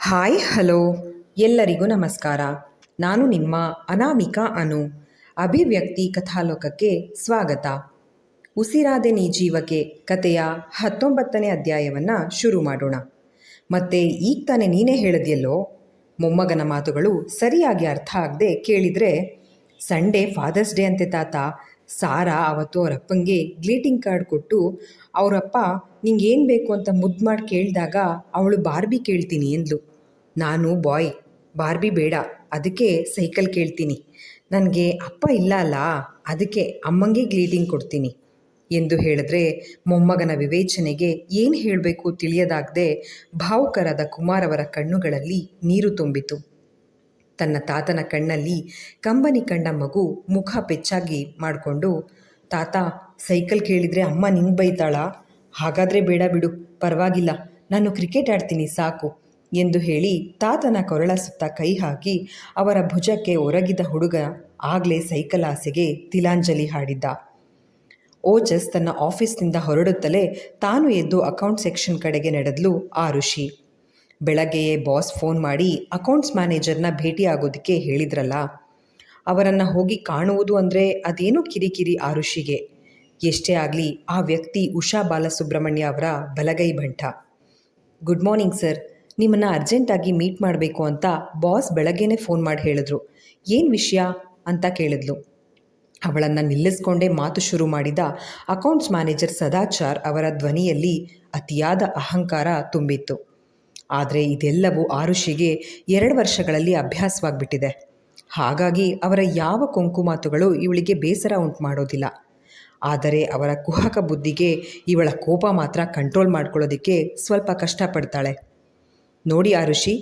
Hi hello ಎಲ್ಲರಿಗೂ ನಮಸ್ಕಾರ. ನಾನು ನಿಮ್ಮ ಅನಾಮಿಕಾ ಅನು. ಅಭಿವ್ಯಕ್ತಿ ಕಥಾಲೋಕಕ್ಕೆ ಸ್ವಾಗತ. ಉಸಿರಾದೆ ನೀ ಜೀವಕ್ಕೆ ಕಥೆಯ 19ನೇ ಅಧ್ಯಾಯವನ್ನು ಶುರು ಮಾಡೋಣ. ಮತ್ತೆ ಈಗ ತಾನೇ ನೀನೇ ಹೇಳಿದೆಯಲ್ಲೋ, ಮೊಮ್ಮಗನ ಮಾತುಗಳು ಸರಿಯಾಗಿ ಅರ್ಥ ಆಗದೆ ಕೇಳಿದರೆ, ಸಂಡೇ ಫಾದರ್ಸ್ ಡೇ ಅಂತೆ ತಾತ. ಸಾರಾ ಅವತ್ತು ಅವರಪ್ಪಂಗೆ ಗ್ರೀಟಿಂಗ್ ಕಾರ್ಡ್ ಕೊಟ್ಟು ಅವರಪ್ಪ ನಿಂಗೇನು ಬೇಕು ಅಂತ ಮುದ್ದು ಮಾಡಿ ಕೇಳಿದಾಗ ಅವಳು ಬಾರ್ಬಿ ಕೇಳ್ತೀನಿ ಎಂದ್ಲು. ನಾನು ಬಾಯ್, ಬಾರ್ಬಿ ಬೇಡ, ಅದಕ್ಕೆ ಸೈಕಲ್ ಕೇಳ್ತೀನಿ. ನನಗೆ ಅಪ್ಪ ಇಲ್ಲ ಅಲ್ಲ, ಅದಕ್ಕೆ ಅಮ್ಮಂಗೆ ಗ್ರೀಟಿಂಗ್ ಕೊಡ್ತೀನಿ ಎಂದು ಹೇಳಿದ್ರೆ ಮೊಮ್ಮಗನ ವಿವೇಚನೆಗೆ ಏನು ಹೇಳಬೇಕು ತಿಳಿಯದಾಗದೆ ಭಾವುಕರಾದ ಕುಮಾರವರ ಕಣ್ಣುಗಳಲ್ಲಿ ನೀರು ತುಂಬಿತು. ತನ್ನ ತಾತನ ಕಣ್ಣಲ್ಲಿ ಕಂಬನಿ ಕಂಡ ಮಗು ಮುಖ ಪೆಚ್ಚಾಗಿ ಮಾಡಿಕೊಂಡು, ತಾತ ಸೈಕಲ್ ಕೇಳಿದರೆ ಅಮ್ಮ ನಿಂಗೆ ಬೈತಾಳಾ? ಹಾಗಾದರೆ ಬೇಡ ಬಿಡು, ಪರವಾಗಿಲ್ಲ, ನಾನು ಕ್ರಿಕೆಟ್ ಆಡ್ತೀನಿ ಸಾಕು ಎಂದು ಹೇಳಿ ತಾತನ ಕೊರಳ ಸುತ್ತ ಕೈ ಹಾಕಿ ಅವರ ಭುಜಕ್ಕೆ ಒರಗಿದ ಹುಡುಗ ಆಗಲೇ ಸೈಕಲ್ ಆಸೆಗೆ ತಿಲಾಂಜಲಿ ಹಾಡಿದ್ದ. ಓಜಸ್ ತನ್ನ ಆಫೀಸ್ನಿಂದ ಹೊರಡುತ್ತಲೇ ತಾನು ಎದ್ದು ಅಕೌಂಟ್ ಸೆಕ್ಷನ್ ಕಡೆಗೆ ನಡೆದಳು ಆರುಷಿ. ಬೆಳಗ್ಗೆಯೇ ಬಾಸ್ ಫೋನ್ ಮಾಡಿ ಅಕೌಂಟ್ಸ್ ಮ್ಯಾನೇಜರ್ನ ಭೇಟಿಯಾಗೋದಕ್ಕೆ ಹೇಳಿದ್ರಲ್ಲ, ಅವರನ್ನು ಹೋಗಿ ಕಾಣುವುದು ಅಂದರೆ ಅದೇನೋ ಕಿರಿಕಿರಿ ಆರುಷಿಗೆ. ಎಷ್ಟೇ ಆಗಲಿ ಆ ವ್ಯಕ್ತಿ ಉಷಾ ಬಾಲಸುಬ್ರಹ್ಮಣ್ಯ ಅವರ ಬಲಗೈ ಬಂಟ. ಗುಡ್ ಮಾರ್ನಿಂಗ್ ಸರ್, ನಿಮ್ಮನ್ನು ಅರ್ಜೆಂಟಾಗಿ ಮೀಟ್ ಮಾಡಬೇಕು ಅಂತ ಬಾಸ್ ಬೆಳಗ್ಗೆನೇ ಫೋನ್ ಮಾಡಿ ಹೇಳಿದ್ರು. ಏನು ವಿಷಯ ಅಂತ ಕೇಳಿದ್ಲು. ಅವಳನ್ನು ನಿಲ್ಲಿಸ್ಕೊಂಡೇ ಮಾತು ಶುರು ಮಾಡಿದ ಅಕೌಂಟ್ಸ್ ಮ್ಯಾನೇಜರ್ ಸದಾಚಾರ್ ಅವರ ಧ್ವನಿಯಲ್ಲಿ ಅತಿಯಾದ ಅಹಂಕಾರ ತುಂಬಿತ್ತು. ಆದರೆ ಇದೆಲ್ಲವೂ ಆರುಷಿಗೆ 2 ವರ್ಷಗಳಲ್ಲಿ ಅಭ್ಯಾಸವಾಗಿಬಿಟ್ಟಿದೆ. ಹಾಗಾಗಿ ಅವರ ಯಾವ ಕೊಂಕು ಮಾತುಗಳು ಇವಳಿಗೆ ಬೇಸರ ಉಂಟು ಮಾಡೋದಿಲ್ಲ. ಆದರೆ ಅವರ ಕುಹಕ ಬುದ್ಧಿಗೆ ಇವಳ ಕೋಪ ಮಾತ್ರ ಕಂಟ್ರೋಲ್ ಮಾಡ್ಕೊಳ್ಳೋದಕ್ಕೆ ಸ್ವಲ್ಪ ಕಷ್ಟಪಡ್ತಾಳೆ. ನೋಡಿ ಆರುಷಿ,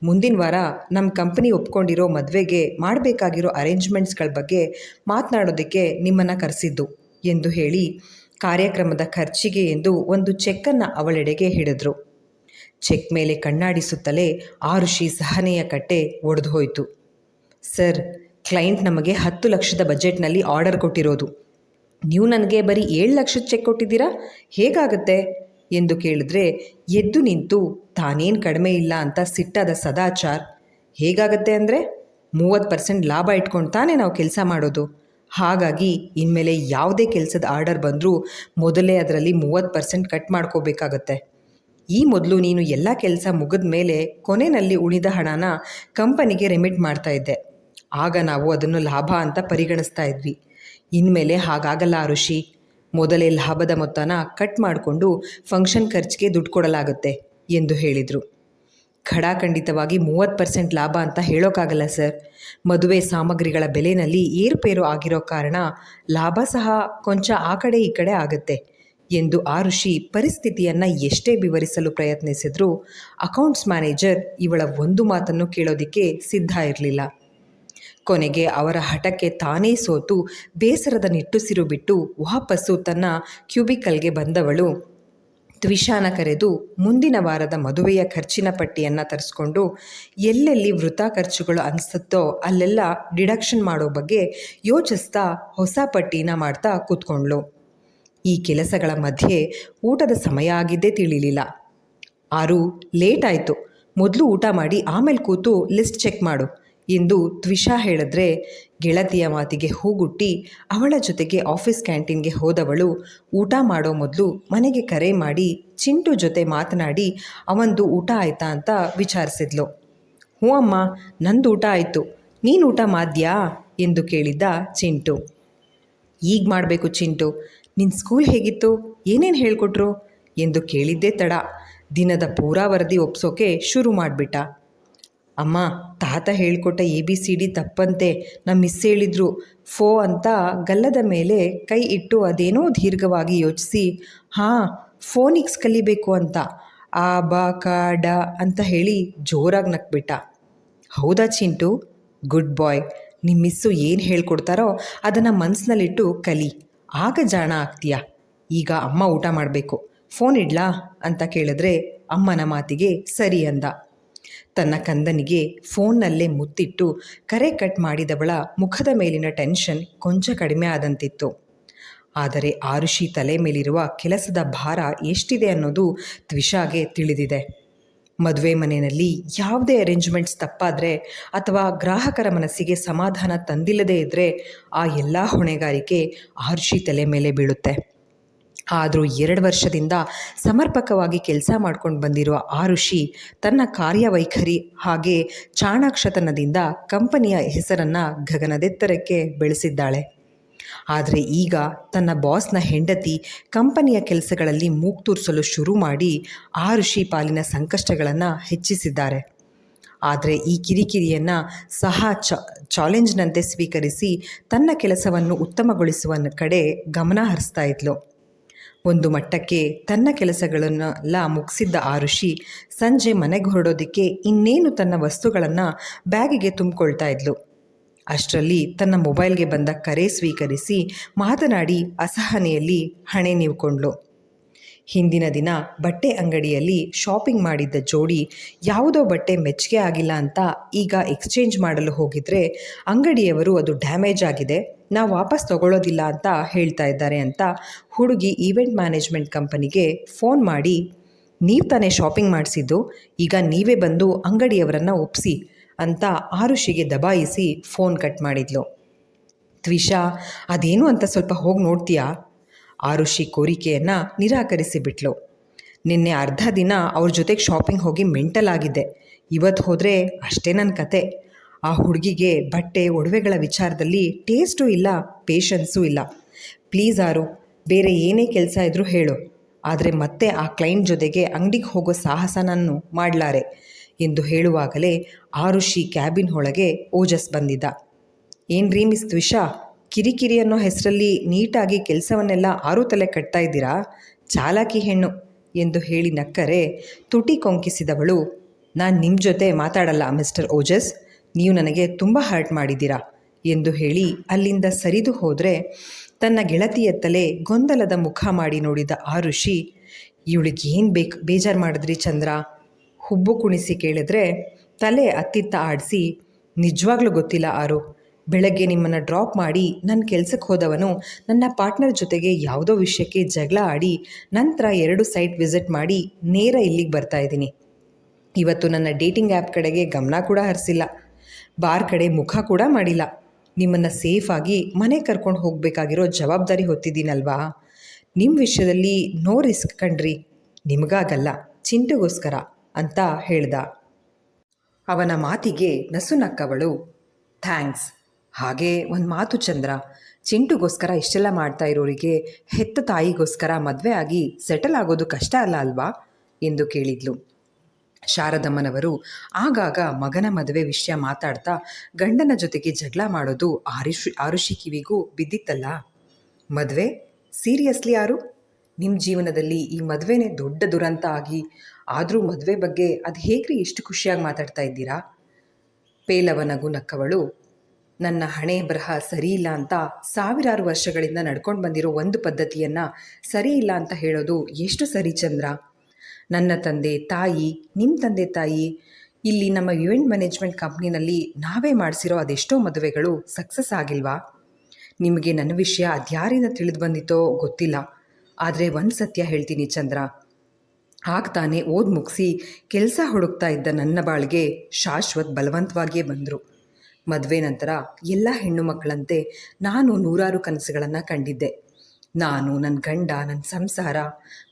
ಮುಂದಿನ ವಾರ ನಮ್ಮ ಕಂಪನಿ ಒಪ್ಕೊಂಡಿರೋ ಮದುವೆಗೆ ಮಾಡಬೇಕಾಗಿರೋ ಅರೇಂಜ್ಮೆಂಟ್ಸ್ಗಳ ಬಗ್ಗೆ ಮಾತನಾಡೋದಕ್ಕೆ ನಿಮ್ಮನ್ನು ಕರೆಸಿದ್ದು ಎಂದು ಹೇಳಿ ಕಾರ್ಯಕ್ರಮದ ಖರ್ಚಿಗೆ ಎಂದು ಒಂದು ಚೆಕ್ಕನ್ನು ಅವಳೆಡೆಗೆ ಹಿಡಿದ್ರು. ಚೆಕ್ ಮೇಲೆ ಕಣ್ಣಾಡಿಸುತ್ತಲೇ ಆರುಷಿ ಸಹನೆಯ ಕಟ್ಟೆ ಒಡೆದು ಹೋಯಿತು. ಸರ್, ಕ್ಲೈಂಟ್ ನಮಗೆ 10 ಲಕ್ಷದ ಬಜೆಟ್ನಲ್ಲಿ ಆರ್ಡರ್ ಕೊಟ್ಟಿರೋದು. ನೀವು ನನಗೆ ಬರೀ 7 ಲಕ್ಷದ ಚೆಕ್ ಕೊಟ್ಟಿದ್ದೀರಾ, ಹೇಗಾಗುತ್ತೆ ಎಂದು ಕೇಳಿದ್ರೆ ಎದ್ದು ನಿಂತು ತಾನೇನು ಕಡಿಮೆ ಇಲ್ಲ ಅಂತ ಸಿಟ್ಟಾದ ಸದಾಚಾರ್, ಹೇಗಾಗತ್ತೆ ಅಂದರೆ 30% ಲಾಭ ಇಟ್ಕೊಂಡು ತಾನೇ ನಾವು ಕೆಲಸ ಮಾಡೋದು. ಹಾಗಾಗಿ ಇನ್ಮೇಲೆ ಯಾವುದೇ ಕೆಲಸದ ಆರ್ಡರ್ ಬಂದರೂ ಮೊದಲೇ ಅದರಲ್ಲಿ 30% ಕಟ್ ಮಾಡ್ಕೋಬೇಕಾಗತ್ತೆ. ಈ ಮೊದಲು ನೀನು ಎಲ್ಲ ಕೆಲಸ ಮುಗಿದ ಮೇಲೆ ಕೊನೆಯಲ್ಲಿ ಉಳಿದ ಹಣನ ಕಂಪನಿಗೆ ರೆಮಿಟ್ ಮಾಡ್ತಾ ಇದ್ದೆ. ಆಗ ನಾವು ಅದನ್ನು ಲಾಭ ಅಂತ ಪರಿಗಣಿಸ್ತಾ ಇದ್ವಿ. ಇನ್ಮೇಲೆ ಹಾಗಾಗಲ್ಲ ಆರುಷಿ. ಮೊದಲೇ ಲಾಭದ ಮೊತ್ತನ ಕಟ್ ಮಾಡಿಕೊಂಡು ಫಂಕ್ಷನ್ ಖರ್ಚಿಗೆ ದುಡ್ಡು ಕೊಡಲಾಗುತ್ತೆ ಎಂದು ಹೇಳಿದರು. ಖಡಾಖಂಡಿತವಾಗಿ 30% ಲಾಭ ಅಂತ ಹೇಳೋಕ್ಕಾಗಲ್ಲ ಸರ್. ಮದುವೆ ಸಾಮಗ್ರಿಗಳ ಬೆಲೆಯಲ್ಲಿ ಏರುಪೇರು ಆಗಿರೋ ಕಾರಣ ಲಾಭ ಸಹ ಕೊಂಚ ಆ ಕಡೆ ಈ ಕಡೆ ಆಗುತ್ತೆ ಎಂದು ಆರುಷಿ ಪರಿಸ್ಥಿತಿಯನ್ನು ಎಷ್ಟೇ ವಿವರಿಸಲು ಪ್ರಯತ್ನಿಸಿದರೂ ಅಕೌಂಟ್ಸ್ ಮ್ಯಾನೇಜರ್ ಇವಳ ಒಂದು ಮಾತನ್ನು ಕೇಳೋದಕ್ಕೆ ಸಿದ್ಧ ಇರಲಿಲ್ಲ. ಕೊನೆಗೆ ಅವರ ಹಠಕ್ಕೆ ತಾನೇ ಸೋತು ಬೇಸರದ ನಿಟ್ಟುಸಿರು ಬಿಟ್ಟು ವಾಪಸ್ಸು ತನ್ನ ಕ್ಯೂಬಿಕಲ್ಗೆ ಬಂದವಳು ತ್ವಿಷಾನ ಕರೆದು ಮುಂದಿನ ವಾರದ ಮದುವೆಯ ಖರ್ಚಿನ ಪಟ್ಟಿಯನ್ನು ತರಿಸ್ಕೊಂಡು ಎಲ್ಲೆಲ್ಲಿ ವೃಥಾ ಖರ್ಚುಗಳು ಅನಿಸುತ್ತೋ ಅಲ್ಲೆಲ್ಲ ಡಿಡಕ್ಷನ್ ಮಾಡೋ ಬಗ್ಗೆ ಯೋಚಿಸ್ತಾ ಹೊಸ ಪಟ್ಟಿನ ಮಾಡ್ತಾ ಕೂತ್ಕೊಂಡ್ಳು. ಈ ಕೆಲಸಗಳ ಮಧ್ಯೆ ಊಟದ ಸಮಯ ಆಗಿದ್ದೇ ತಿಳಿಲಿಲ್ಲ. ಆರು, ಲೇಟ್ ಆಯಿತು, ಮೊದಲು ಊಟ ಮಾಡಿ ಆಮೇಲೆ ಕೂತು ಲಿಸ್ಟ್ ಚೆಕ್ ಮಾಡು ಎಂದು ತ್ವಿಷಾ ಹೇಳಿದ್ರೆ ಗೆಳತಿಯ ಮಾತಿಗೆ ಹೂಗುಟ್ಟಿ ಅವಳ ಜೊತೆಗೆ ಆಫೀಸ್ ಕ್ಯಾಂಟೀನ್ಗೆ ಹೋದವಳು ಊಟ ಮಾಡೋ ಮೊದಲು ಮನೆಗೆ ಕರೆ ಮಾಡಿ ಚಿಂಟು ಜೊತೆ ಮಾತನಾಡಿ ಅವಂದು ಊಟ ಆಯ್ತಾ ಅಂತ ವಿಚಾರಿಸಿದ್ಲು. ಹ್ಞೂ ಅಮ್ಮ, ನಂದು ಊಟ ಆಯಿತು, ನೀನು ಊಟ ಮಾಡಿದ್ಯಾ ಎಂದು ಕೇಳಿದ್ದ ಚಿಂಟು. ಈಗ ಮಾಡಬೇಕು ಚಿಂಟು, ನಿನ್ನ ಸ್ಕೂಲ್ ಹೇಗಿತ್ತು, ಏನೇನು ಹೇಳಿಕೊಟ್ರು ಎಂದು ಕೇಳಿದ್ದೇ ತಡ ದಿನದ ಪೂರಾ ವರದಿ ಒಪ್ಸೋಕೆ ಶುರು ಮಾಡಿಬಿಟ್ಟ. ಅಮ್ಮ, ತಾತ ಹೇಳಿಕೊಟ್ಟ ABCD ತಪ್ಪಂತೆ, ನಮ್ಮ ಮಿಸ್ ಹೇಳಿದ್ರು. ಫೋ ಅಂತ ಗಲ್ಲದ ಮೇಲೆ ಕೈ ಇಟ್ಟು ಅದೇನೋ ದೀರ್ಘವಾಗಿ ಯೋಚಿಸಿ, ಹಾಂ ಫೋನಿಕ್ಸ್ ಕಲಿಬೇಕು ಅಂತ, ಆ ಬ ಕ ಡ ಅಂತ ಹೇಳಿ ಜೋರಾಗಿ ನಕ್ಬಿಟ್ಟ. ಹೌದಾ ಚಿಂಟು, ಗುಡ್ ಬಾಯ್. ನಿಮ್ಮ ಮಿಸ್ಸು ಏನು ಹೇಳ್ಕೊಡ್ತಾರೋ ಅದನ್ನು ಮನಸ್ಸಿನಲ್ಲಿಟ್ಟು ಕಲಿ, ಆಗ ಜಾಣ ಆಗ್ತೀಯ. ಈಗ ಅಮ್ಮ ಊಟ ಮಾಡಬೇಕು, ಫೋನ್ ಇಡ್ಲಾ ಅಂತ ಕೇಳಿದ್ರೆ ಅಮ್ಮನ ಮಾತಿಗೆ ಸರಿ ಅಂದ. ತನ್ನ ಕಂದನಿಗೆ ಫೋನ್ನಲ್ಲೇ ಮುತ್ತಿಟ್ಟು ಕರೆ ಕಟ್ ಮಾಡಿದವಳ ಮುಖದ ಮೇಲಿನ ಟೆನ್ಷನ್ ಕೊಂಚ ಕಡಿಮೆ ಆದಂತಿತ್ತು. ಆದರೆ ಆರುಷಿ ತಲೆ ಮೇಲಿರುವ ಕೆಲಸದ ಭಾರ ಎಷ್ಟಿದೆ ಅನ್ನೋದು ತ್ವಿಷಾಗೆ ತಿಳಿದಿದೆ. ಮದುವೆ ಮನೆಯಲ್ಲಿ ಯಾವುದೇ ಅರೇಂಜ್ಮೆಂಟ್ಸ್ ತಪ್ಪಾದರೆ ಅಥವಾ ಗ್ರಾಹಕರ ಮನಸ್ಸಿಗೆ ಸಮಾಧಾನ ತಂದಿಲ್ಲದೇ ಇದ್ದರೆ ಆ ಎಲ್ಲ ಹೊಣೆಗಾರಿಕೆ ಆರುಷಿ ತಲೆ ಮೇಲೆ ಬೀಳುತ್ತೆ. ಆದರೂ 2 ವರ್ಷದಿಂದ ಸಮರ್ಪಕವಾಗಿ ಕೆಲಸ ಮಾಡ್ಕೊಂಡು ಬಂದಿರುವ ಆರುಷಿ ತನ್ನ ಕಾರ್ಯವೈಖರಿ ಹಾಗೆ ಚಾಣಾಕ್ಷತನದಿಂದ ಕಂಪನಿಯ ಹೆಸರನ್ನು ಗಗನದೆತ್ತರಕ್ಕೆ ಬೆಳೆಸಿದ್ದಾಳೆ. ಆದರೆ ಈಗ ತನ್ನ ಬಾಸ್ನ ಹೆಂಡತಿ ಕಂಪನಿಯ ಕೆಲಸಗಳಲ್ಲಿ ಮೂಗು ತೂರಿಸಲು ಶುರು ಮಾಡಿ ಆರುಷಿ ಪಾಲಿನ ಸಂಕಷ್ಟಗಳನ್ನು ಹೆಚ್ಚಿಸಿದ್ದಾರೆ. ಆದರೆ ಈ ಕಿರಿಕಿರಿಯನ್ನು ಸಹ ಚಾಲೆಂಜ್ನಂತೆ ಸ್ವೀಕರಿಸಿ ತನ್ನ ಕೆಲಸವನ್ನು ಉತ್ತಮಗೊಳಿಸುವ ಕಡೆ ಗಮನ ಹರಿಸ್ತಾ ಇದ್ಲು. ಒಂದು ಮಟ್ಟಕ್ಕೆ ತನ್ನ ಕೆಲಸಗಳನ್ನೆಲ್ಲ ಮುಗಿಸಿದ್ದ ಆರುಷಿ ಸಂಜೆ ಮನೆಗೆ ಹೊರಡೋದಕ್ಕೆ ಇನ್ನೇನು ತನ್ನ ವಸ್ತುಗಳನ್ನು ಬ್ಯಾಗಿಗೆ ತುಂಬಿಕೊಳ್ತಾ ಇದ್ಲು. ಅಷ್ಟರಲ್ಲಿ ತನ್ನ ಮೊಬೈಲ್ಗೆ ಬಂದ ಕರೆ ಸ್ವೀಕರಿಸಿ ಮಾತನಾಡಿ ಅಸಹನೆಯಲ್ಲಿ ಹಣೆ ನೀವ್ಕೊಂಡ್ಳು. ಹಿಂದಿನ ದಿನ ಬಟ್ಟೆ ಅಂಗಡಿಯಲ್ಲಿ ಶಾಪಿಂಗ್ ಮಾಡಿದ್ದ ಜೋಡಿ ಯಾವುದೋ ಬಟ್ಟೆ ಮೆಚ್ಚುಗೆ ಆಗಿಲ್ಲ ಅಂತ ಈಗ ಎಕ್ಸ್ಚೇಂಜ್ ಮಾಡಲು ಹೋಗಿದ್ರೆ ಅಂಗಡಿಯವರು ಅದು ಡ್ಯಾಮೇಜ್ ಆಗಿದೆ, ನಾವು ವಾಪಸ್ ತಗೊಳ್ಳೋದಿಲ್ಲ ಅಂತ ಹೇಳ್ತಾ ಇದ್ದಾರೆ ಅಂತ ಹುಡುಗಿ ಈವೆಂಟ್ ಮ್ಯಾನೇಜ್ಮೆಂಟ್ ಕಂಪನಿಗೆ ಫೋನ್ ಮಾಡಿ, ನೀವು ತಾನೇ ಶಾಪಿಂಗ್ ಮಾಡಿಸಿದ್ದು, ಈಗ ನೀವೇ ಬಂದು ಅಂಗಡಿಯವರನ್ನು ಒಪ್ಪಿಸಿ ಅಂತ ಆರುಷಿಗೆ ದಬಾಯಿಸಿ ಫೋನ್ ಕಟ್ ಮಾಡಿದ್ಲು. ತ್ವಿಷಾ, ಅದೇನು ಅಂತ ಸ್ವಲ್ಪ ಹೋಗಿ ನೋಡ್ತೀಯಾ? ಆರುಷಿ ಕೋರಿಕೆಯನ್ನು ನಿರಾಕರಿಸಿಬಿಟ್ಲು. ನಿನ್ನೆ ಅರ್ಧ ದಿನ ಅವ್ರ ಜೊತೆಗೆ ಶಾಪಿಂಗ್ ಹೋಗಿ ಮೆಂಟಲ್ ಆಗಿದ್ದೆ, ಇವತ್ತು ಹೋದರೆ ಅಷ್ಟೇ ನನ್ನ ಕತೆ. ಆ ಹುಡುಗಿಗೆ ಬಟ್ಟೆ ಒಡವೆಗಳ ವಿಚಾರದಲ್ಲಿ ಟೇಸ್ಟೂ ಇಲ್ಲ, ಪೇಷನ್ಸೂ ಇಲ್ಲ. ಪ್ಲೀಸ್ ಆರು, ಬೇರೆ ಏನೇ ಕೆಲಸ ಇದ್ರೂ ಹೇಳು, ಆದರೆ ಮತ್ತೆ ಆ ಕ್ಲೈಂಟ್ ಜೊತೆಗೆ ಅಂಗಡಿಗೆ ಹೋಗೋ ಸಾಹಸ ನಾನು ಮಾಡಲಾರೆ ಎಂದು ಹೇಳುವಾಗಲೇ ಆರುಷಿ ಕ್ಯಾಬಿನ್ ಒಳಗೆ ಓಜಸ್ ಬಂದಿದ್ದ. ಏನ್ರೀ ಮಿಸ್ ತ್ವಿಷಾ, ಕಿರಿಕಿರಿ ಅನ್ನೋ ಹೆಸರಲ್ಲಿ ನೀಟಾಗಿ ಕೆಲಸವನ್ನೆಲ್ಲ ಆರು ತಲೆ ಕಟ್ತಾ ಇದ್ದೀರಾ, ಚಾಲಾಕಿ ಹೆಣ್ಣು ಎಂದು ಹೇಳಿ ನಕ್ಕರೆ ತುಟಿ ಕೊಂಕಿಸಿದವಳು, ನಾನು ನಿಮ್ಮ ಜೊತೆ ಮಾತಾಡಲ್ಲ ಮಿಸ್ಟರ್ ಓಜಸ್, ನೀವು ನನಗೆ ತುಂಬ ಹರ್ಟ್ ಮಾಡಿದ್ದೀರಾ ಎಂದು ಹೇಳಿ ಅಲ್ಲಿಂದ ಸರಿದು ಹೋದರೆ ತನ್ನ ಗೆಳತಿಯತ್ತಲೇ ಗೊಂದಲದ ಮುಖ ಮಾಡಿ ನೋಡಿದ ಆರುಷಿ, ಇವಳಿಗೆ ಏನು ಬೇಜಾರು ಮಾಡಿದ್ರಿ ಚಂದ್ರ? ಹುಬ್ಬು ಕುಣಿಸಿ ಕೇಳಿದ್ರೆ ತಲೆ ಅತ್ತಿತ್ತ ಆಡಿಸಿ, ನಿಜವಾಗ್ಲೂ ಗೊತ್ತಿಲ್ಲ ಆರು, ಬೆಳಗ್ಗೆ ನಿಮ್ಮನ್ನು ಡ್ರಾಪ್ ಮಾಡಿ ನನ್ನ ಕೆಲಸಕ್ಕೆ ಹೋದವನು ನನ್ನ ಪಾರ್ಟ್ನರ್ ಜೊತೆಗೆ ಯಾವುದೋ ವಿಷಯಕ್ಕೆ ಜಗಳ ಆಡಿ ನಂತರ 2 ಸೈಟ್ ವಿಸಿಟ್ ಮಾಡಿ ನೇರ ಇಲ್ಲಿಗೆ ಬರ್ತಾ ಇದ್ದೀನಿ. ಇವತ್ತು ನನ್ನ ಡೇಟಿಂಗ್ ಆ್ಯಪ್ ಕಡೆಗೆ ಗಮನ ಕೂಡ ಹರಿಸಿಲ್ಲ, ಬಾರ್ ಕಡೆ ಮುಖ ಕೂಡ ಮಾಡಿಲ್ಲ. ನಿಮ್ಮನ್ನು ಸೇಫಾಗಿ ಮನೆ ಕರ್ಕೊಂಡು ಹೋಗಬೇಕಾಗಿರೋ ಜವಾಬ್ದಾರಿ ಹೊತ್ತಿದ್ದೀನಲ್ವಾ? ನಿಮ್ಮ ವಿಷಯದಲ್ಲಿ ನೋ ರಿಸ್ಕ್ ಕಣ್ರಿ, ನಿಮಗಾಗಲ್ಲ, ಚಿಂಟುಗೋಸ್ಕರ ಅಂತ ಹೇಳ್ದ. ಅವನ ಮಾತಿಗೆ ನಸು ನಕ್ಕವಳು, ಥ್ಯಾಂಕ್ಸ್. ಹಾಗೆ ಒಂದು ಮಾತು ಚಂದ್ರ, ಚಿಂಟುಗೋಸ್ಕರ ಇಷ್ಟೆಲ್ಲ ಮಾಡ್ತಾ ಇರೋರಿಗೆ ಹೆತ್ತ ತಾಯಿಗೋಸ್ಕರ ಮದುವೆ ಆಗಿ ಸೆಟಲ್ ಆಗೋದು ಕಷ್ಟ ಅಲ್ಲ ಅಲ್ವಾ ಎಂದು ಕೇಳಿದ್ಲು. ಶಾರದಮ್ಮನವರು ಆಗಾಗ ಮಗನ ಮದುವೆ ವಿಷಯ ಮಾತಾಡ್ತಾ ಗಂಡನ ಜೊತೆಗೆ ಜಗಳ ಮಾಡೋದು ಆರುಷಿ ಕಿವಿಗೂ ಬಿದ್ದಿತ್ತಲ್ಲ. ಮದುವೆ ಸೀರಿಯಸ್ಲಿ ಯಾರು? ನಿಮ್ಮ ಜೀವನದಲ್ಲಿ ಈ ಮದುವೆನೇ ದೊಡ್ಡ ದುರಂತ ಆಗಿ ಆದರೂ ಮದುವೆ ಬಗ್ಗೆ ಅದು ಹೇಗ್ರಿ ಇಷ್ಟು ಖುಷಿಯಾಗಿ ಮಾತಾಡ್ತಾ ಇದ್ದೀರಾ? ಪೇಲವ ನಗು ನಕ್ಕವಳು, ನನ್ನ ಹಣೆ ಬರಹ ಸರಿ ಇಲ್ಲ ಅಂತ ಸಾವಿರಾರು ವರ್ಷಗಳಿಂದ ನಡ್ಕೊಂಡು ಬಂದಿರೋ ಒಂದು ಪದ್ಧತಿಯನ್ನು ಸರಿ ಇಲ್ಲ ಅಂತ ಹೇಳೋದು ಎಷ್ಟು ಸರಿ ಚಂದ್ರ? ನನ್ನ ತಂದೆ ತಾಯಿ, ನಿಮ್ಮ ತಂದೆ ತಾಯಿ, ಇಲ್ಲಿ ನಮ್ಮ ಇವೆಂಟ್ ಮ್ಯಾನೇಜ್ಮೆಂಟ್ ಕಂಪ್ನಿನಲ್ಲಿ ನಾವೇ ಮಾಡಿಸಿರೋ ಅದೆಷ್ಟೋ ಮದುವೆಗಳು ಸಕ್ಸಸ್ ಆಗಿಲ್ವಾ? ನಿಮಗೆ ನನ್ನ ವಿಷಯ ಅದ್ಯಾರಿಂದ ತಿಳಿದು ಬಂದಿತ್ತೋ ಗೊತ್ತಿಲ್ಲ, ಆದರೆ ಒಂದು ಸತ್ಯ ಹೇಳ್ತೀನಿ ಚಂದ್ರ, ಆಗ್ತಾನೆ ಓದ್ ಮುಗಿಸಿ ಕೆಲಸ ಹುಡುಕ್ತಾ ಇದ್ದ ನನ್ನ ಬಾಳಿಗೆ ಶಾಶ್ವತ್ ಬಲವಂತವಾಗಿಯೇ ಬಂದರು. ಮದುವೆ ನಂತರ ಎಲ್ಲ ಹೆಣ್ಣು ಮಕ್ಕಳಂತೆ ನಾನು ನೂರಾರು ಕನಸುಗಳನ್ನು ಕಂಡಿದ್ದೆ. ನಾನು, ನನ್ನ ಗಂಡ, ನನ್ನ ಸಂಸಾರ,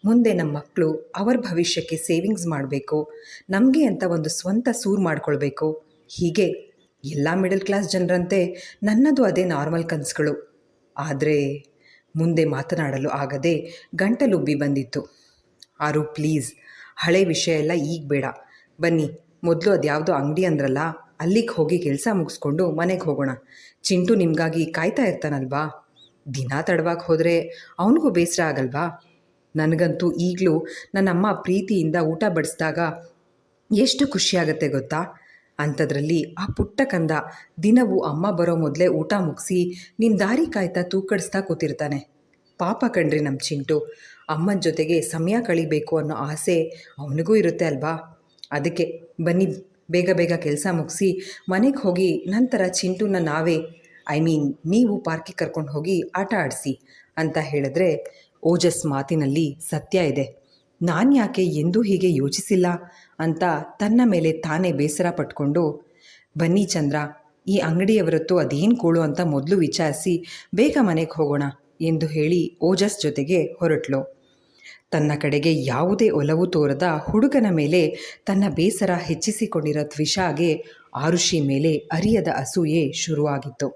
ಮುಂದೆ ನಮ್ಮ ಮಕ್ಕಳು, ಅವರ ಭವಿಷ್ಯಕ್ಕೆ ಸೇವಿಂಗ್ಸ್ ಮಾಡಬೇಕು, ನಮಗೆ ಅಂತ ಒಂದು ಸ್ವಂತ ಸೂರು ಮಾಡ್ಕೊಳ್ಬೇಕು. ಹೀಗೆ ಎಲ್ಲ ಮಿಡಲ್ ಕ್ಲಾಸ್ ಜನರಂತೆ ನನ್ನದು ಅದೇ ನಾರ್ಮಲ್ ಕನಸುಗಳು. ಆದರೆ ಮುಂದೆ ಮಾತನಾಡಲು ಆಗದೆ ಗಂಟಲುಬ್ಬಿ ಬಂದಿತ್ತು. ಆರು ಪ್ಲೀಸ್, ಹಳೆ ವಿಷಯ ಎಲ್ಲ ಈಗ ಬೇಡ, ಬನ್ನಿ ಮೊದಲು ಅದ್ಯಾವುದೋ ಅಂಗಡಿ ಅಂದ್ರಲ್ಲ ಅಲ್ಲಿಗೆ ಹೋಗಿ ಕೆಲಸ ಮುಗಿಸ್ಕೊಂಡು ಮನೆಗೆ ಹೋಗೋಣ. ಚಿಂಟು ನಿಮಗಾಗಿ ಕಾಯ್ತಾ ಇರ್ತಾನಲ್ವಾ? ದಿನ ತಡವಾಗಿ ಹೋದರೆ ಅವನಿಗೂ ಬೇಸರ ಆಗಲ್ವಾ? ನನಗಂತೂ ಈಗಲೂ ನನ್ನಮ್ಮ ಪ್ರೀತಿಯಿಂದ ಊಟ ಬಡಿಸಿದಾಗ ಎಷ್ಟು ಖುಷಿಯಾಗತ್ತೆ ಗೊತ್ತಾ? ಅಂಥದ್ರಲ್ಲಿ ಆ ಪುಟ್ಟ ಕಂದ ದಿನವೂ ಅಮ್ಮ ಬರೋ ಮೊದಲೇ ಊಟ ಮುಗಿಸಿ ನಿಮ್ಮ ದಾರಿ ಕಾಯ್ತಾ ತೂಕಡಿಸ್ತಾ ಕೂತಿರ್ತಾನೆ. ಪಾಪ ಕಣ್ರಿ ನಮ್ಮ ಚಿಂಟು, ಅಮ್ಮನ ಜೊತೆಗೆ ಸಮಯ ಕಳಿಬೇಕು ಅನ್ನೋ ಆಸೆ ಅವನಿಗೂ ಇರುತ್ತೆ ಅಲ್ವಾ? ಅದಕ್ಕೆ ಬನ್ನಿ ಬೇಗ ಬೇಗ ಕೆಲಸ ಮುಗಿಸಿ ಮನೆಗೆ ಹೋಗಿ ನಂತರ ಚಿಂಟುನ ನಾವೇ ನೀವು ಪಾರ್ಕಿಗೆ ಕರ್ಕೊಂಡು ಹೋಗಿ ಆಟ ಆಡಿಸಿ ಅಂತ ಹೇಳಿದ್ರೆ ಓಜಸ್ ಮಾತಿನಲ್ಲಿ ಸತ್ಯ ಇದೆ. ನಾನು ಯಾಕೆ ಎಂದೂ ಹೀಗೆ ಯೋಚಿಸಿಲ್ಲ ಅಂತ ತನ್ನ ಮೇಲೆ ತಾನೇ ಬೇಸರ ಪಟ್ಕೊಂಡು, ಬನ್ನಿ ಚಂದ್ರ, ಈ ಅಂಗಡಿಯವರತ್ತು ಅದೇನು ಕೂಳು ಅಂತ ಮೊದಲು ವಿಚಾರಿಸಿ ಬೇಗ ಮನೆಗೆ ಹೋಗೋಣ ಎಂದು ಹೇಳಿ ಓಜಸ್ ಜೊತೆಗೆ ಹೊರಟ್ಲು. ತನ್ನ ಕಡೆಗೆ ಯಾವುದೇ ಒಲವು ತೋರದ ಹುಡುಗನ ಮೇಲೆ ತನ್ನ ಬೇಸರ ಹೆಚ್ಚಿಸಿಕೊಂಡಿರೋ ತ್ವಿಷಾಗೆ ಆರುಷಿ ಮೇಲೆ ಅರಿಯದ ಅಸೂಯೆ ಶುರುವಾಗಿತ್ತು.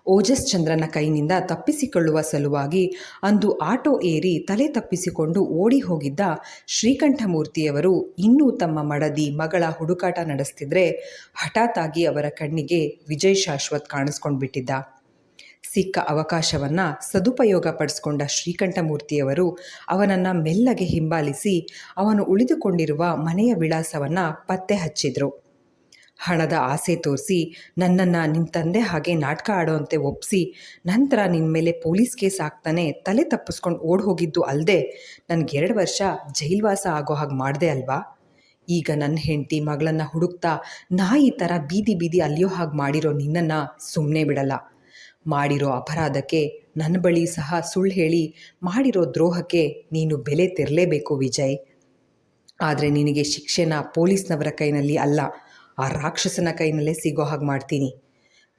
ಓಜಸ್ ಚಂದ್ರನ ಕೈನಿಂದ ತಪ್ಪಿಸಿಕೊಳ್ಳುವ ಸಲುವಾಗಿ ಅಂದು ಆಟೋ ಏರಿ ತಲೆ ತಪ್ಪಿಸಿಕೊಂಡು ಓಡಿ ಹೋಗಿದ್ದ ಶ್ರೀಕಂಠಮೂರ್ತಿಯವರು ಇನ್ನೂ ತಮ್ಮ ಮಡದಿ ಮಗಳ ಹುಡುಕಾಟ ನಡೆಸ್ತಿದ್ರೆ ಹಠಾತ್ತಾಗಿ ಅವರ ಕಣ್ಣಿಗೆ ವಿಜಯ್ ಶಾಶ್ವತ್ ಕಾಣಿಸ್ಕೊಂಡ್ಬಿಟ್ಟಿದ್ದ. ಸಿಕ್ಕ ಅವಕಾಶವನ್ನು ಸದುಪಯೋಗ ಪಡಿಸ್ಕೊಂಡ ಶ್ರೀಕಂಠಮೂರ್ತಿಯವರು ಅವನನ್ನು ಮೆಲ್ಲಗೆ ಹಿಂಬಾಲಿಸಿ ಅವನು ಉಳಿದುಕೊಂಡಿರುವ ಮನೆಯ ವಿಳಾಸವನ್ನು ಪತ್ತೆ ಹಚ್ಚಿದ್ರು. ಹಣದ ಆಸೆ ತೋರಿಸಿ ನನ್ನನ್ನು ನಿಮ್ಮ ತಂದೆ ಹಾಗೆ ನಾಟಕ ಆಡೋವಂತೆ ಒಪ್ಪಿಸಿ ನಂತರ ನಿನ್ನ ಮೇಲೆ ಪೊಲೀಸ್ ಕೇಸ್ ಹಾಕ್ತಾನೆ ತಲೆ ತಪ್ಪಿಸ್ಕೊಂಡು ಓಡಿ ಹೋಗಿದ್ದು ಅಲ್ಲದೆ ನನಗೆ 2 ವರ್ಷ ಜೈಲ್ವಾಸ ಆಗೋ ಹಾಗೆ ಮಾಡಿದೆ ಅಲ್ವಾ? ಈಗ ನನ್ನ ಹೆಂಡತಿ ಮಗಳನ್ನು ಹುಡುಕ್ತಾ ನಾಯಿ ಥರ ಬೀದಿ ಬೀದಿ ಅಲ್ಲಿಯೋ ಹಾಗೆ ಮಾಡಿರೋ ನಿನ್ನನ್ನು ಸುಮ್ಮನೆ ಬಿಡಲ್ಲ. ಮಾಡಿರೋ ಅಪರಾಧಕ್ಕೆ ನನ್ನ ಬಳಿ ಸಹ ಸುಳ್ಳು ಹೇಳಿ ಮಾಡಿರೋ ದ್ರೋಹಕ್ಕೆ ನೀನು ಬೆಲೆ ತೆರಲೇಬೇಕು ವಿಜಯ್. ಆದರೆ ನಿನಗೆ ಶಿಕ್ಷೆನ ಪೊಲೀಸ್ನವರ ಕೈನಲ್ಲಿ ಅಲ್ಲ, ಆ ರಾಕ್ಷಸನ ಕೈನಲ್ಲೇ ಸಿಗೋ ಹಾಗೆ ಮಾಡ್ತೀನಿ.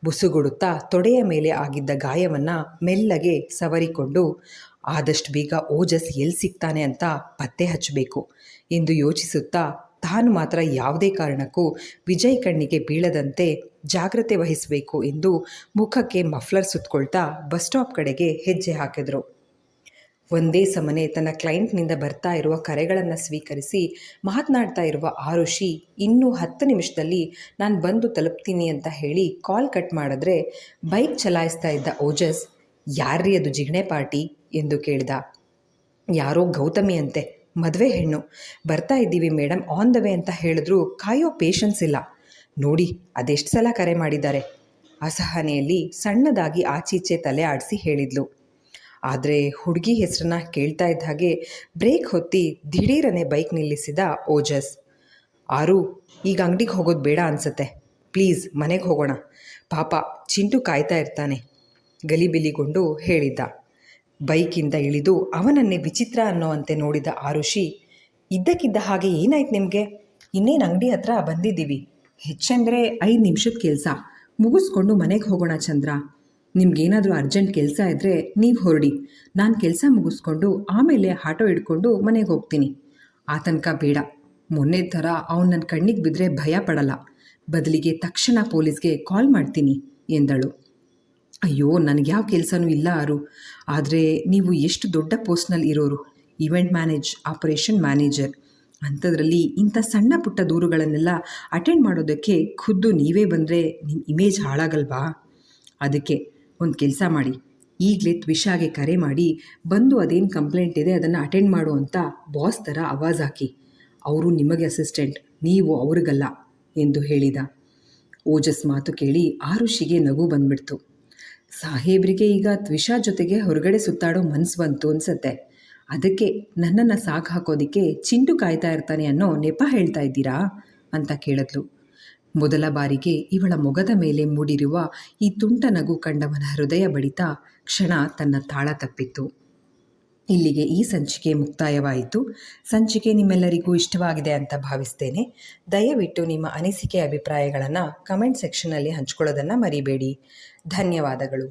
ಬುಸುಗುಡುತ್ತಾ ತೊಡೆಯ ಮೇಲೆ ಆಗಿದ್ದ ಗಾಯವನ್ನು ಮೆಲ್ಲಗೆ ಸವರಿಕೊಂಡು, ಆದಷ್ಟು ಬೇಗ ಓಜಸ್ ಎಲ್ಲಿ ಸಿಗ್ತಾನೆ ಅಂತ ಪತ್ತೆ ಹಚ್ಚಬೇಕು ಎಂದು ಯೋಚಿಸುತ್ತಾ ತಾನು ಮಾತ್ರ ಯಾವುದೇ ಕಾರಣಕ್ಕೂ ವಿಜಯ್ ಕಣ್ಣಿಗೆ ಬೀಳದಂತೆ ಜಾಗ್ರತೆ ವಹಿಸಬೇಕು ಎಂದು ಮುಖಕ್ಕೆ ಮಫ್ಲರ್ ಸುತ್ತಕೊಳ್ತಾ ಬಸ್ ಸ್ಟಾಪ್ ಕಡೆಗೆ ಹೆಜ್ಜೆ ಹಾಕಿದ್ರು. ಒಂದೇ ಸಮನೆ ತನ್ನ ಕ್ಲೈಂಟ್ನಿಂದ ಬರ್ತಾ ಇರುವ ಕರೆಗಳನ್ನು ಸ್ವೀಕರಿಸಿ ಮಾತನಾಡ್ತಾ ಇರುವ ಆರುಷಿ ಇನ್ನೂ 10 ನಿಮಿಷದಲ್ಲಿ ನಾನು ಬಂದು ತಲುಪ್ತೀನಿ ಅಂತ ಹೇಳಿ ಕಾಲ್ ಕಟ್ ಮಾಡಿದ್ರೆ ಬೈಕ್ ಚಲಾಯಿಸ್ತಾ ಇದ್ದ ಓಜಸ್, ಯಾರ್ರೀ ಅದು ಜಿಗಣೆ ಪಾರ್ಟಿ ಎಂದು ಕೇಳಿದ. ಯಾರೋ ಗೌತಮಿ ಅಂತೆ, ಮದುವೆ ಹೆಣ್ಣು, ಬರ್ತಾ ಇದ್ದೀವಿ ಮೇಡಮ್, ಆನ್ ದ ವೇ ಅಂತ ಹೇಳಿದ್ರು ಕಾಯೋ ಪೇಷನ್ಸ್ ಇಲ್ಲ. ನೋಡಿ ಅದೆಷ್ಟು ಸಲ ಕರೆ ಮಾಡಿದ್ದಾರೆ. ಅಸಹನೆಯಲ್ಲಿ ಸಣ್ಣದಾಗಿ ಆಚೀಚೆ ತಲೆ ಆಡಿಸಿ ಹೇಳಿದ್ಲು. ಆದರೆ ಹುಡುಗಿ ಹೆಸರನ್ನ ಕೇಳ್ತಾ ಇದ್ದ ಹಾಗೆ ಬ್ರೇಕ್ ಹೊತ್ತಿ ದಿಢೀರನೆ ಬೈಕ್ ನಿಲ್ಲಿಸಿದ ಓಜಸ್. ಆರು, ಈಗ ಅಂಗಡಿಗೆ ಹೋಗೋದು ಬೇಡ ಅನಿಸುತ್ತೆ, ಪ್ಲೀಸ್ ಮನೆಗೆ ಹೋಗೋಣ, ಪಾಪ ಚಿಂಟು ಕಾಯ್ತಾ ಇರ್ತಾನೆ ಗಲಿಬಿಲಿಗೊಂಡು ಹೇಳಿದ್ದ. ಬೈಕಿಂದ ಇಳಿದು ಅವನನ್ನೇ ವಿಚಿತ್ರ ಅನ್ನೋವಂತೆ ನೋಡಿದ ಆರುಷಿ, ಇದ್ದಕ್ಕಿದ್ದ ಹಾಗೆ ಏನಾಯ್ತು ನಿಮಗೆ? ಇನ್ನೇನು ಅಂಗಡಿ ಹತ್ರ ಬಂದಿದ್ದೀವಿ, ಹೆಚ್ಚಂದರೆ 5 ನಿಮಿಷದ ಕೆಲಸ ಮುಗಿಸ್ಕೊಂಡು ಮನೆಗೆ ಹೋಗೋಣ ಚಂದ್ರ. ನಿಮ್ಗೇನಾದರೂ ಅರ್ಜೆಂಟ್ ಕೆಲಸ ಇದ್ದರೆ ನೀವು ಹೊರಡಿ, ನಾನು ಕೆಲಸ ಮುಗಿಸ್ಕೊಂಡು ಆಮೇಲೆ ಆಟೋ ಹಿಡ್ಕೊಂಡು ಮನೆಗೆ ಹೋಗ್ತೀನಿ. ಆ ತನಕ ಬೇಡ, ಮೊನ್ನೆ ಥರ ಅವನು ನನ್ನ ಕಣ್ಣಿಗೆ ಬಿದ್ದರೆ ಭಯ ಪಡಲ್ಲ, ಬದಲಿಗೆ ತಕ್ಷಣ ಪೊಲೀಸ್ಗೆ ಕಾಲ್ ಮಾಡ್ತೀನಿ ಎಂದಳು. ಅಯ್ಯೋ, ನನಗೆ ಯಾವ ಕೆಲಸನೂ ಇಲ್ಲ ಆರು, ಆದರೆ ನೀವು ಎಷ್ಟು ದೊಡ್ಡ ಪೋಸ್ಟ್ನಲ್ಲಿ ಇರೋರು, ಈವೆಂಟ್ ಆಪರೇಷನ್ ಮ್ಯಾನೇಜರ್, ಅಂಥದ್ರಲ್ಲಿ ಇಂಥ ಸಣ್ಣ ಪುಟ್ಟ ದೂರುಗಳನ್ನೆಲ್ಲ ಅಟೆಂಡ್ ಮಾಡೋದಕ್ಕೆ ಖುದ್ದು ನೀವೇ ಬಂದರೆ ನಿಮ್ಮ ಇಮೇಜ್ ಹಾಳಾಗಲ್ವಾ? ಅದಕ್ಕೆ ಒಂದು ಕೆಲಸ ಮಾಡಿ, ಈಗಲೇ ತ್ವಿಷಾಗೆ ಕರೆ ಮಾಡಿ ಬಂದು ಅದೇನು ಕಂಪ್ಲೇಂಟ್ ಇದೆ ಅದನ್ನು ಅಟೆಂಡ್ ಮಾಡು ಅಂತ ಬಾಸ್ ಥರ ಆವಾಜ್ ಹಾಕಿ. ಅವರು ನಿಮಗೆ ಅಸಿಸ್ಟೆಂಟ್, ನೀವು ಅವ್ರಿಗಲ್ಲ ಎಂದು ಹೇಳಿದ. ಓಜಸ್ ಮಾತು ಕೇಳಿ ಆರುಷಿಗೆ ನಗು ಬಂದ್ಬಿಡ್ತು. ಸಾಹೇಬ್ರಿಗೆ ಈಗ ತ್ವಿಷಾ ಜೊತೆಗೆ ಹೊರಗಡೆ ಸುತ್ತಾಡೋ ಮನಸ್ಸು ಬಂತು ಅನ್ಸತ್ತೆ, ಅದಕ್ಕೆ ನನ್ನನ್ನು ಸಾಕು ಹಾಕೋದಿಕ್ಕೆ ಚಿಂಟು ಕಾಯ್ತಾ ಇರ್ತಾನೆ ಅನ್ನೋ ನೆಪ ಹೇಳ್ತಾ ಇದ್ದೀರಾ ಅಂತ ಕೇಳಿದ್ಲು. ಮೊದಲ ಬಾರಿಗೆ ಇವಳ ಮೊಗದ ಮೇಲೆ ಮೂಡಿರುವ ಈ ತುಂಟ ನಗು ಕಂಡವನ ಹೃದಯ ಬಡಿತ ಕ್ಷಣ ತನ್ನ ತಾಳ ತಪ್ಪಿತ್ತು. ಇಲ್ಲಿಗೆ ಈ ಸಂಚಿಕೆ ಮುಕ್ತಾಯವಾಯಿತು. ಸಂಚಿಕೆ ನಿಮ್ಮೆಲ್ಲರಿಗೂ ಇಷ್ಟವಾಗಿದೆ ಅಂತ ಭಾವಿಸ್ತೇನೆ. ದಯವಿಟ್ಟು ನಿಮ್ಮ ಅನಿಸಿಕೆ ಅಭಿಪ್ರಾಯಗಳನ್ನು ಕಮೆಂಟ್ ಸೆಕ್ಷನ್ನಲ್ಲಿ ಹಂಚ್ಕೊಳ್ಳೋದನ್ನು ಮರಿಬೇಡಿ. ಧನ್ಯವಾದಗಳು.